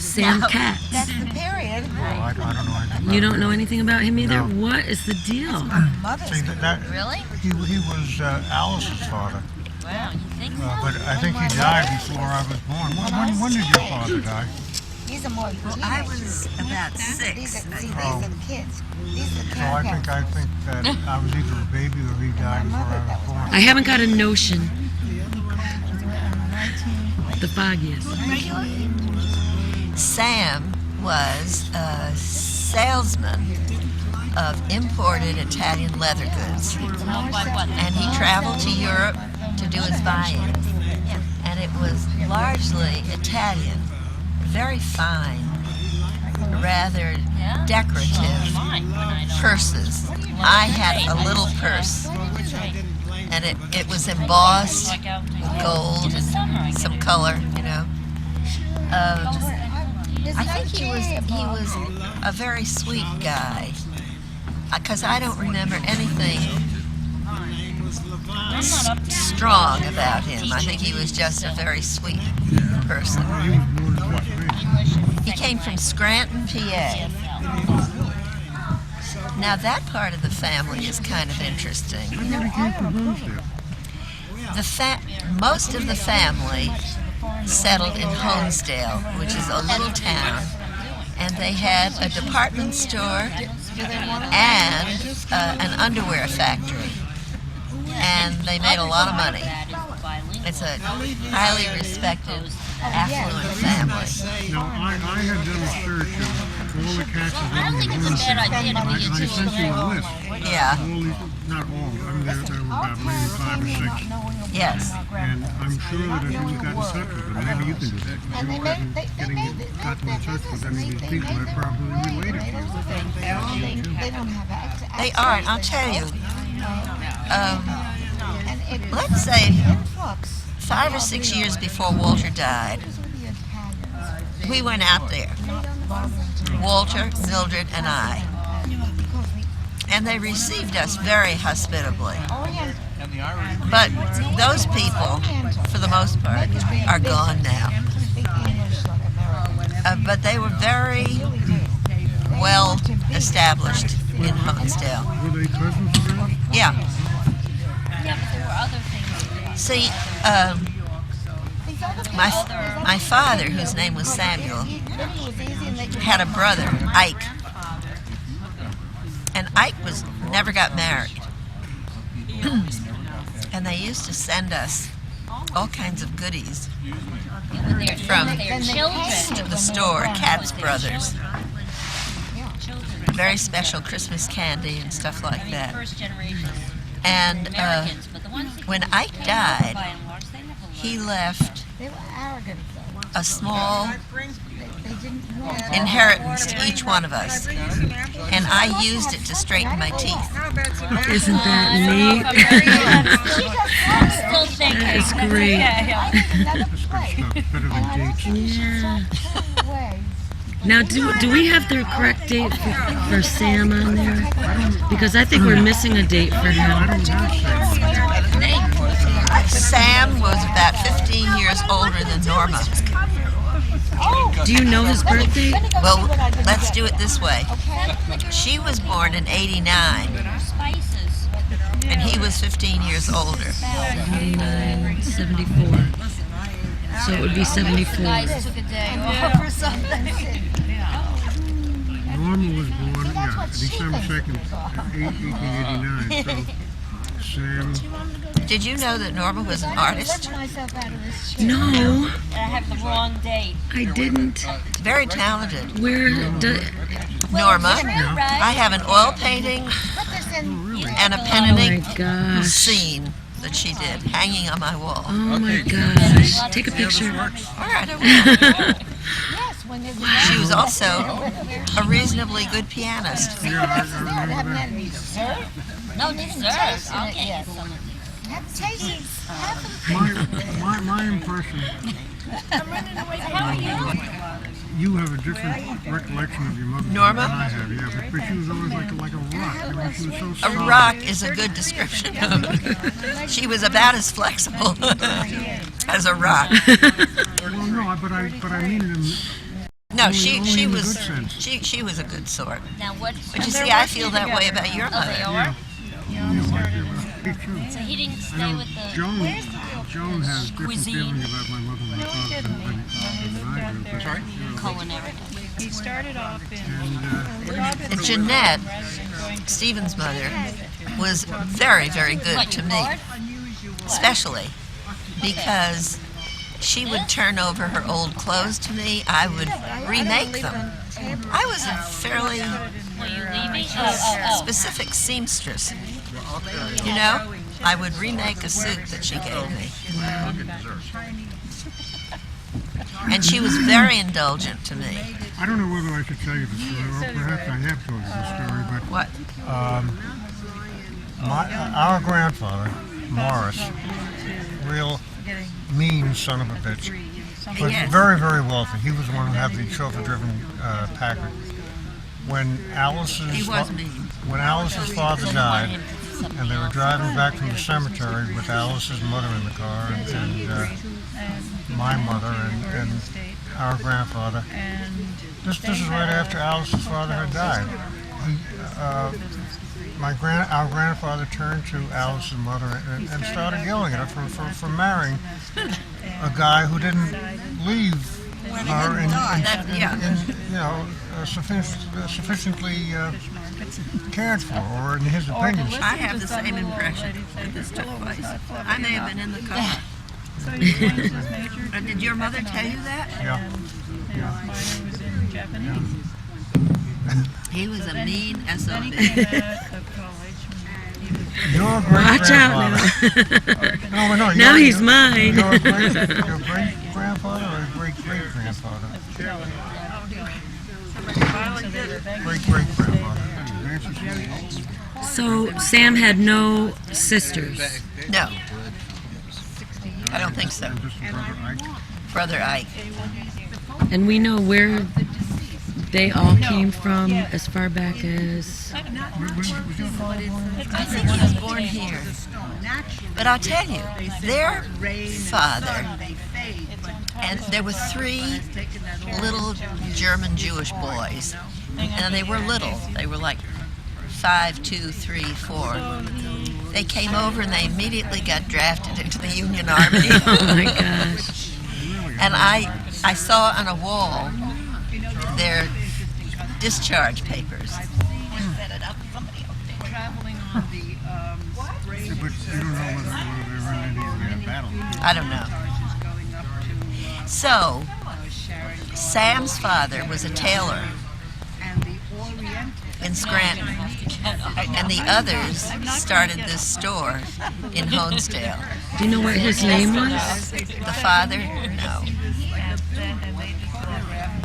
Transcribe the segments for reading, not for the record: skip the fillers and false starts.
Sam Katz. That's the period. Well, I don't know anything. You don't know anything about him either? No. What is the deal? Mother's See, Really? he was Alice's father. Wow, you think so? But I think he died before I was born. When did your father die? These are more. Well, I was about These 6. are the kids. These are the So I think that I was either a baby or he died before I was born. I haven't got a notion. The foggiest. Sam was a salesman of imported Italian leather goods. And he traveled to Europe to do his buy-ins. And it was largely Italian, very fine, rather decorative purses. I had a little purse, and it was embossed with gold and some color, you know. I think he was a very sweet guy, because I don't remember anything strong about him. I think he was just a very sweet person. He came from Scranton, PA. Now that part of the family is kind of interesting. Most of the family settled in Honesdale, which is a little town, and they had a department store and an underwear factory, and they made a lot of money. It's a highly respected, affluent family. Now, I had done a search of all the cats that I don't think it's a bad idea to be I sent you a list. Yeah. All these, not all, I mean, there were about maybe 5 or 6. Yes. And I'm sure that if you got in touch with them, maybe you can do that. If you got in touch with any of these people that probably related to you. They don't have access. They aren't, I'll tell you. Let's say 5 or 6 years before Walter died, we went out there. Walter, Mildred, and I. And they received us very hospitably. But those people, for the most part, are gone now. But they were very well established in Honesdale. Were they cousins of yours? Yeah. Yeah, but there were other things. See, my father, whose name was Samuel, had a brother, Ike. And Ike never got married. And they used to send us all kinds of goodies from the store, Katz Brothers. Very special Christmas candy and stuff like that. And when Ike died, he left a small inheritance to each one of us, and I used it to straighten my teeth. Isn't that neat? Still thinking. That is great. Better than dates. Yeah. Now, do we have the correct date for Sam on there? Because I think we're missing a date for him. Sam was about 15 years older than Norma. Do you know his birthday? Well, let's do it this way. She was born in '89, and he was 15 years older. 89, 74. So it would be 74. Guys took a day off or something. Norma was born, December 2nd, 1889. So, Sam. Did you know that Norma was an artist? No, I have the wrong date. I didn't. Very talented. Where Norma, I have an oil painting and a pen and Oh ink my gosh. scene that she did hanging on my wall. Oh my gosh. Take a picture. All right, I will. She was also a reasonably good pianist. No, dessert. Okay. My impression, you have a different recollection of your mother Norma? than I have, yeah, but she was always like a rock. I mean, she was so A solid. rock is a good description of her. She was about as flexible as a rock. Well, no, but I mean it in No, Only she in the was good sense. she was a good sort. Now what? But you see, I feel that way about your Oh, they mother. are? It's true. So he didn't I stay know with the Joan has different cuisine? feelings about my mother and my father than I do. But, Sorry? culinary. He started off in And Jeanette, Stephen's mother, was very, very good What, to you me, bored? especially because she would turn over her old clothes to me. I would remake them. I was a fairly Were you leaving? Oh. specific seamstress. You know, I would remake a suit that she gave me. And she was very indulgent to me. I don't know whether I should tell you the story, or perhaps I have told you the story, but What? our grandfather, Morris, real mean son of a bitch, but Yes. very, very wealthy. He was the one who had the chauffeur-driven Packard. When He was mean. when Alice's father died, and they were driving back from the cemetery with Alice's mother in the car, and my mother and our grandfather. This is right after Alice's father had died. Our grandfather turned to Alice's mother and started yelling at her for marrying a guy who didn't leave her in sufficiently cared for, or in his opinion. I have the same impression that this took place. I may have been in the car. so he changed his major to Did your mother tell you that? Yeah. minor was in Japanese. He was a mean Then he SOB. came out of college. He was Your Watch out great-grandfather. now. No, Now he's mine. Your great-grandfather or great-great-grandfather? Great-great-grandfather. So Sam had no sisters. No. I don't think so. Just a brother, Ike. Brother Ike. And we know where they all came from as far back as... I think he was born here. But I'll tell you, their father, and there were 3 little German Jewish boys, and they were little. They were like 5, 2, 3, 4. They came over and they immediately got drafted into the Union Army. Oh my gosh. And I saw on a wall their discharge papers. traveling on the But you don't know whether they were in any battle. I don't know. going up to So, Sharon Sam's father was a tailor and the Orient. in Scranton, and the others started this store in Honesdale. Do you know what his name was? The father? No.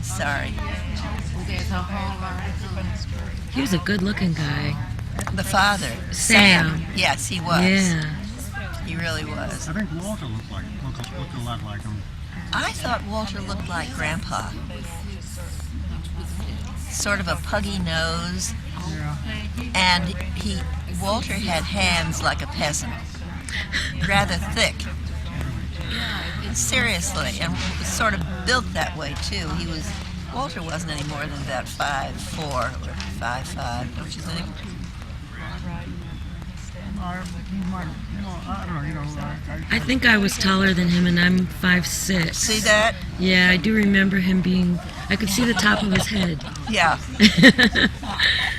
Sorry. He was a good-looking guy. The father. Sam. Yes, he was. Yeah. He really was. I think Walter looked a lot like him. I thought Walter looked like Grandpa. Sort of a puggy nose, Yeah. and Walter had hands like a peasant, rather thick. Seriously, and was sort of built that way too. Walter wasn't any more than about 5'4" or 5'5", don't you think? I don't know, I think I was taller than him, and I'm 5'6". See that? Yeah, I do remember him being... I could see the top of his head. Yeah.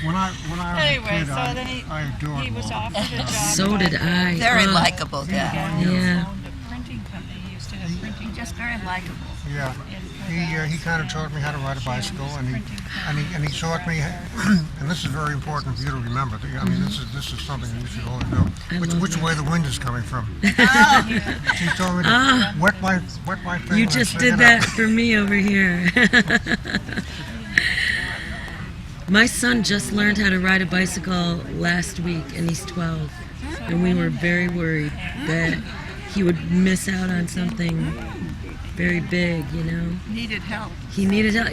when I was Anyway, a kid, so then he I adored was Walter. offered a job. So did I. Very Oh, likable guy. Yeah. Owned a printing company. He used to have printing. Just very likable. Yeah, he kind of taught me how to ride a bicycle, and he taught me, and this is very important for you to remember. I mean, this is something that you should always know. Which way the wind is coming from. He told me to wet my thing. You when I just shake did it that up. for me over here. My son just learned how to ride a bicycle last week, and he's 12. And we were very worried that he would miss out on something very big, you know. Needed help. He needed help.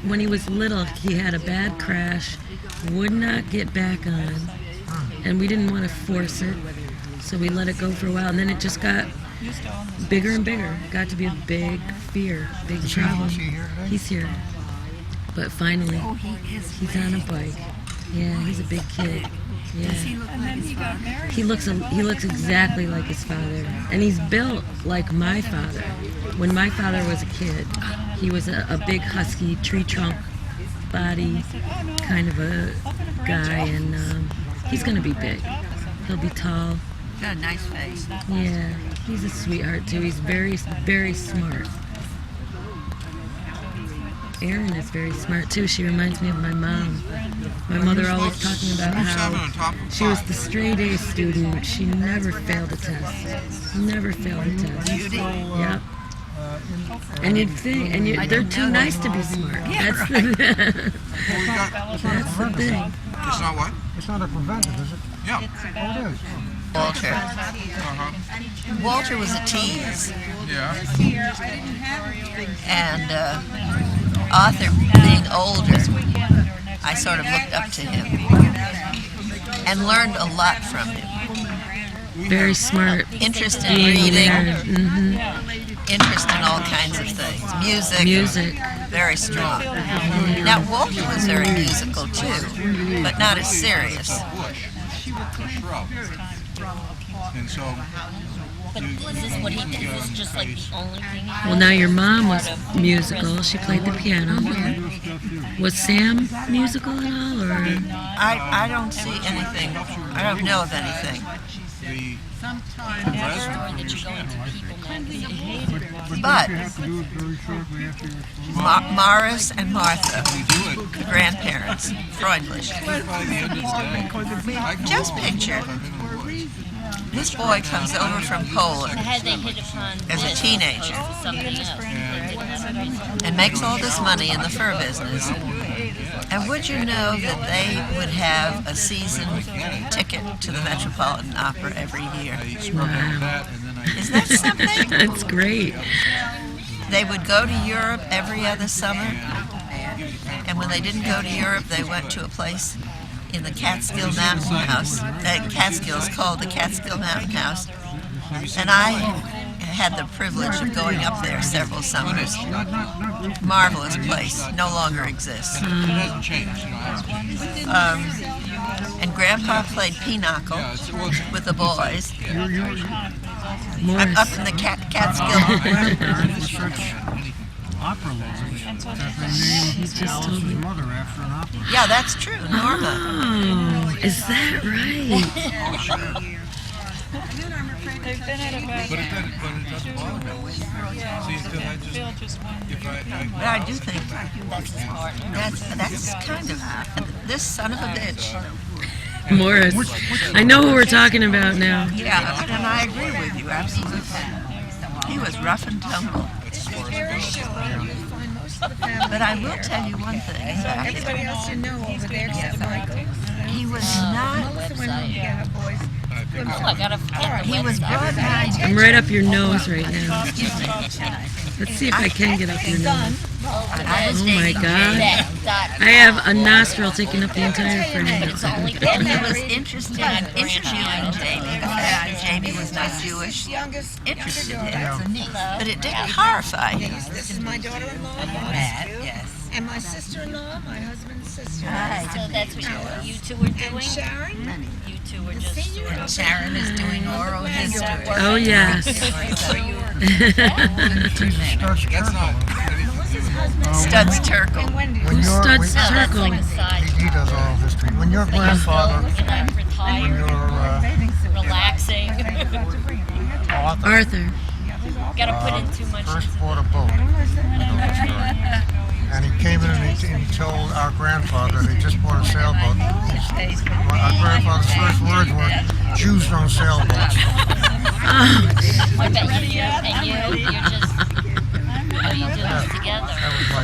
When he was little, he had a bad crash, would not get back on, and we didn't want to force it, so we let it go for a while, and then it just got Used to own this. Bigger and bigger. Got to be a big fear, big problem. Is he here today? He's here. But finally, Oh, he is. he's on a bike. Yeah, he's a big kid. Yeah. And then he got married. He looks exactly like his father, and he's built like my father. When my father was a kid, he was a big husky tree trunk body kind of a guy, and he's gonna be big. He'll be tall. Got a nice face. Yeah, he's a sweetheart too. He's very, very smart. Erin is very smart too. She reminds me of my mom. My mother always talking about how she was the straight A student. She never failed a test. Never failed a test. Yep. And you'd think, they're too nice to be smart. That's the, that's the thing. It's not what? It's not a preventive, is it? Yeah. Oh, it is. Walter. Uh-huh. Walter was a tease, Yeah. and Arthur, being older, I sort of looked up to him and learned a lot from him. Very smart. Interest in Being reading, there. interest in all kinds of things. Music. Very strong. Now, Walter was very musical too, but not as serious. Bush. A shrub. And so. But is this what he did? Is this just like the only thing he Well, now your mom was musical. She played the piano. Was Sam musical at all, or? I don't see anything. I don't know of anything. The that you go into People magazine? But Do it very shortly after you Morris and Martha, do it the grandparents, Freundlich. by the end of the day. I can Just walk. picture, this boy comes over from Poland Had they hit upon as a this teenager as something else, they didn't have a reason. and makes all this money in the fur business. And would you know that they would have a season ticket to the Metropolitan Opera every year? Wow. Isn't that something? That's great. They would go to Europe every other summer, and when they didn't go to Europe, they went to a place in the Catskill Mountain House. Catskills called the Catskill Mountain House, and I had the privilege of going up there several summers. Marvelous place, no longer exists. It hasn't changed, you know. It hasn't changed. And Grandpa played pinochle with the boys Morris. up in the Catskill. grandparents were such opera lovers that they named Alice's mother after an opera. Yeah, that's true, Norma. Oh, is that right? They've been at about But it doesn't bother me. See, because I just, Bill just one. if I But I do think that's kind of this son of a bitch. Morris. I know who we're talking about now. Yeah, and I agree with you absolutely. He was rough and tumble. But I will tell you one thing about him. Everybody else you know over there except Michael. He was not. Yeah, boys. Oh, I gotta forget the He was website. broad-minded. I'm right up your nose right now. Let's see if I can get up your nose. Oh my God. I have a nostril taking up the entire frame. And he was interested in interviewing Jamie. Jamie was not Jewish. Youngest Interested in daughter. him. But it didn't horrify him. This is my daughter-in-law, Yes. and my sister-in-law, my husband's sister. So that's what you two were And doing? Sharon. You two were just sort of... Sharon is doing oral history. Oh yes. that's not Studs Terkel. Wendy. When Who's you're, Studs when, That's like Circle? a side. he does all history. When your grandfather, And I'm retired, your relaxing. author, Arthur. Gotta put in too much. first bought a boat, and he came in and he told our grandfather they just bought a sailboat. Our grandfather's first words were, "Jews don't sailboats." I bet you're just... How do you do this together?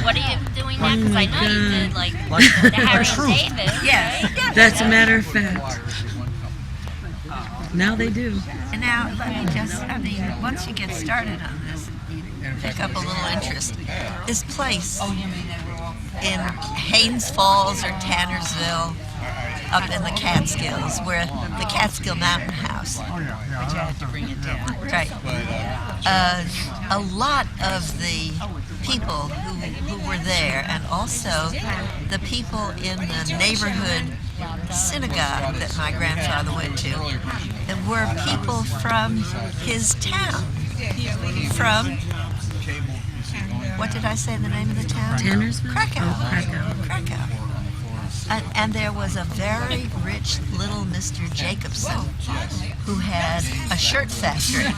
What are you doing now? Because I know you did like the Harry and David. Yes. That's a matter of fact. Now they do. And now, let me just, once you get started on this, pick up a little interest. This place in Haynes Falls or Tannersville up in the Catskills, where the Catskill Mountain House. Oh yeah. Right. A lot of the people who were there, and also the people in the neighborhood synagogue that my grandfather went to, were people from his town. From, what did I say the name of the town? Tannersville? Krakow. Oh, Krakow. Krakow. And there was a very rich little Mr. Jacobson who had a shirt factory.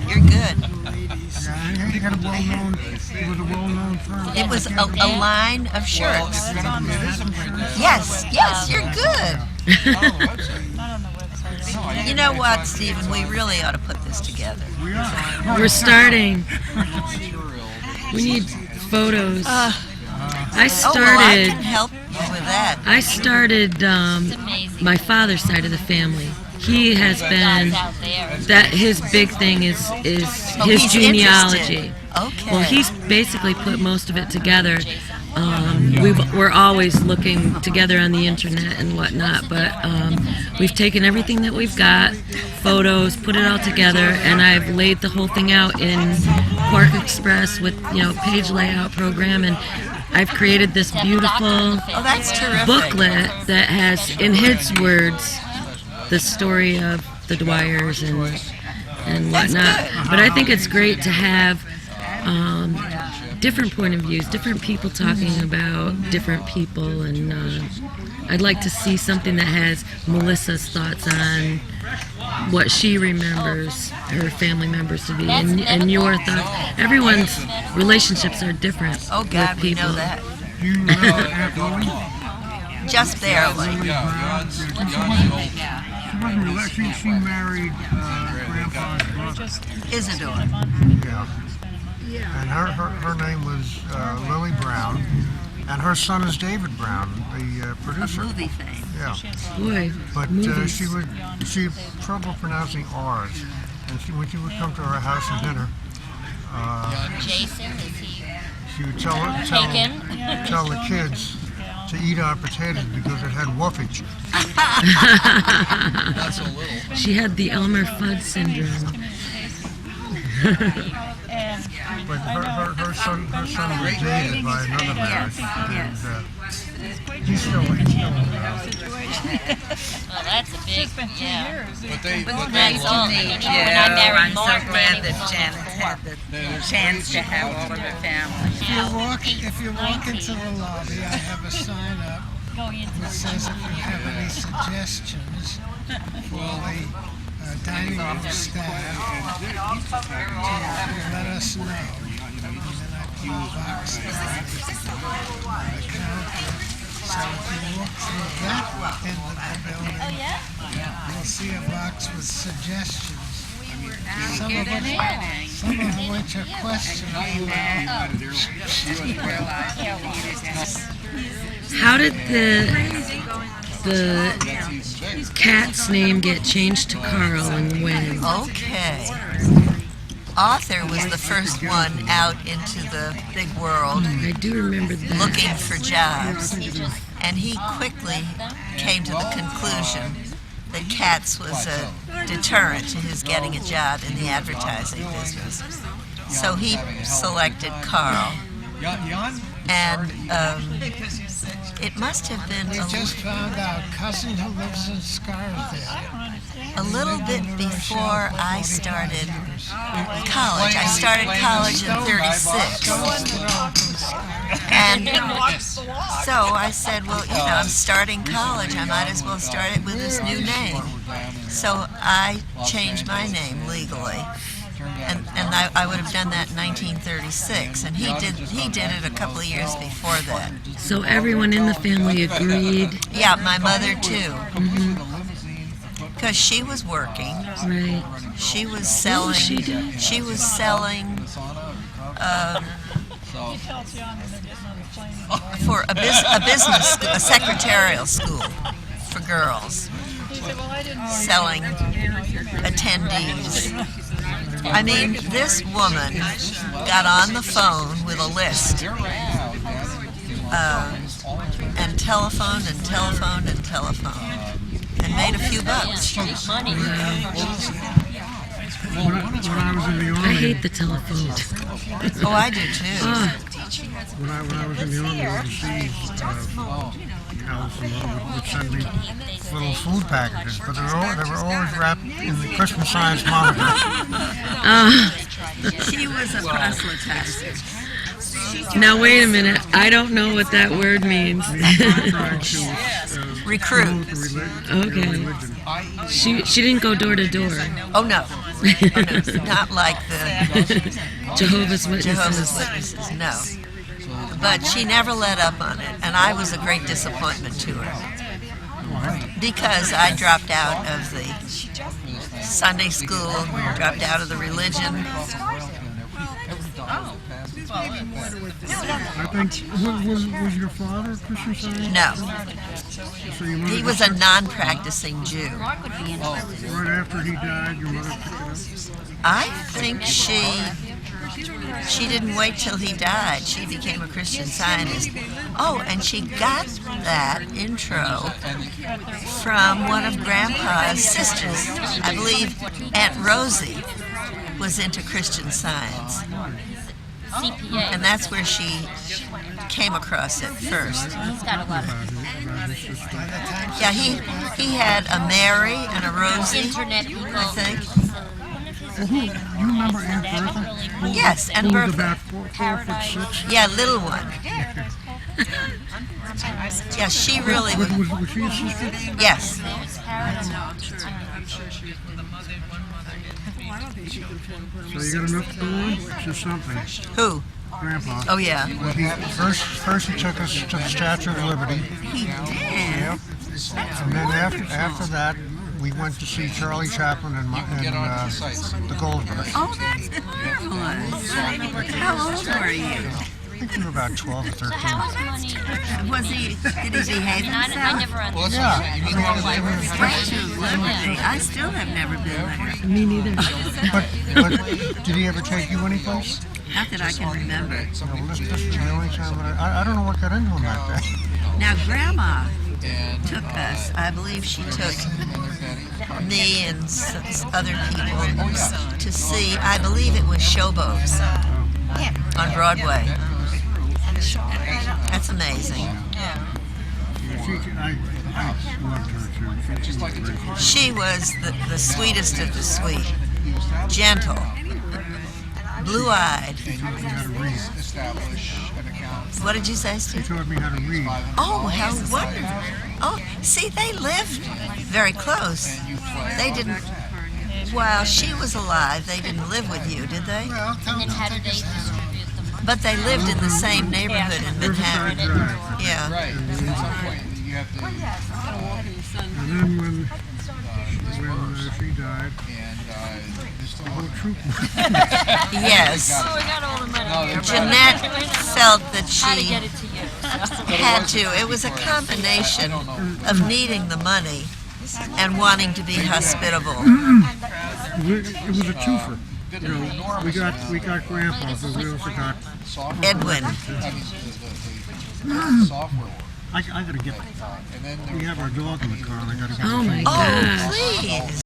You're good. Yeah, he had a well-known firm. It was a line of shirts. Yes, you're good. You know what, Stephen? We really ought to put this together. We're starting. We need photos. I Oh, well, I started. can help you with that. I started my father's side of the family. He has been that his big thing is Oh, his he's genealogy. interested. Okay. Well, he's basically put most of it together. We're always looking together on the internet and whatnot, but we've taken everything that we've got, photos, put it all together, and I've laid the whole thing out in Quark Express with page layout program, and I've created this beautiful Oh, that's terrific. booklet that has, in his words, the story of the Dwyers and whatnot. But I think it's great to have different point of views, different people talking about different people, and I'd like to see something that has Melissa's thoughts on what she remembers her family members to be, and your thoughts. Everyone's relationships are different. Oh, God, with we people. know that. You remember Aunt Lily? Just barely. She married Grandpa's brother. Isidore. Yeah. And her name was Lily Brown, and her son is David Brown, the producer. Movie thing. Yeah. Boy, But movies. she had trouble pronouncing R's, and when she would come to our house for dinner, Jason, is he she would tell the kids to eat our potatoes because it had woofage. Not so little. She had the Elmer Fudd syndrome. But her son was dated by another marriage, and he's still around. Well, that's a big, yeah. But they That's all. love I it. mean, even when I married I'm so Mark, glad Danny that was Janet had the chance to have all of her family. If you walk into the lobby, I have a sign up that says if you have any suggestions for the dining room staff, to let us know. And then I put a box there on the counter. So if you walk through that end of the building, you'll see a box with suggestions. Some of which are questionable. How did the cat's name get changed to Carl, and when? Okay. Arthur was the first one out into the big world I do remember that. looking for jobs, and he quickly came to the conclusion that cats was a deterrent to his getting a job in the advertising business. So he selected Carl, and it must have been We just found out cousin who lives in Scarsdale. a little bit before I started college. I started college in '36. And so I said, well, I'm starting college. I might as well start it with this new name. So I changed my name legally. And I would have done that in 1936. And he did it a couple of years before that. So everyone in the family agreed. Yeah, my mother too. Because she was working. Right. She was What selling. was she doing? She was selling for a business, a secretarial school for girls, selling attendees. I mean, this woman got on the phone with a list and telephoned and telephoned and telephoned and made a few bucks. Money. When I was in the I Army, hate the telephone. Oh, I do too. when I was in the Army overseas, Alice and Mom would send me little food packages, but they were always wrapped in the Christmas Science monitor. She was a proselytizer. Now wait a minute. I don't know what that word means. Trying to Recruit. promote the Okay. religion. She didn't go door to door. Oh no. Oh, no. Not like the Jehovah's Witnesses. Jehovah's Witnesses, no. But she never let up on it, and I was a great disappointment to her. Because I dropped out of the Sunday school, dropped out of the religion. I think, was your father a Christian Science? No, So your mother he was a non-practicing Jew. right after he died, your mother picked it up? I think she didn't wait till he died. She became a Christian Scientist. Oh, and she got that intro from one of Grandpa's sisters. I believe Aunt Rosie was into Christian Science. CPA. And that's where she came across it first. He's got a lot of Yeah, he had a Mary and a Rosie, internet people. I think. You remember Aunt Bertha? Yes, and Who was Bertha. about 4'6"? Yeah, little one. Yeah, she really was. Was she a sister? Yes. So you got enough to go on? Just something. Who? Grandpa. Oh, yeah. First he took us to the Statue of Liberty. He did. Yep. And then after that, we went to see Charlie Chaplin and the Goldbergs. Oh, that's marvelous. How old were you? I think we were about 12 or 13. Was he? Did he behave I himself? never understood. Yeah. Statue of Liberty. I still have never been there. Me neither. But did he ever take you anyplace? Not that I can remember. No, this is the only time that I don't know what got into him that day. Now, Grandma took us. I believe she took me and other people to see, I believe it was Showboats on Broadway. That's amazing. I loved her too. She was the sweetest of the sweet. Gentle. Blue-eyed. How to read. What did you say, She Steve? taught me how to read. Oh, how wonderful. Oh, see, they lived very close. They didn't, while she was alive, they didn't live with you, did they? Well, tell And them how to did they take us down. distribute the money? But they lived in the same neighborhood in Riverside Manhattan. Drive. Yeah. Right. At some point, you have to, And then when she died, the whole troop Yes. Oh, we got all the money. Jeanette felt that How to she get it to you. had to. It was a combination of needing the money and wanting to be hospitable. It was a twofer. You know, we got Grandpa, but we also got. Edwin. I gotta get. We have our dog in the car, and I gotta get. Oh my Oh, gosh. please.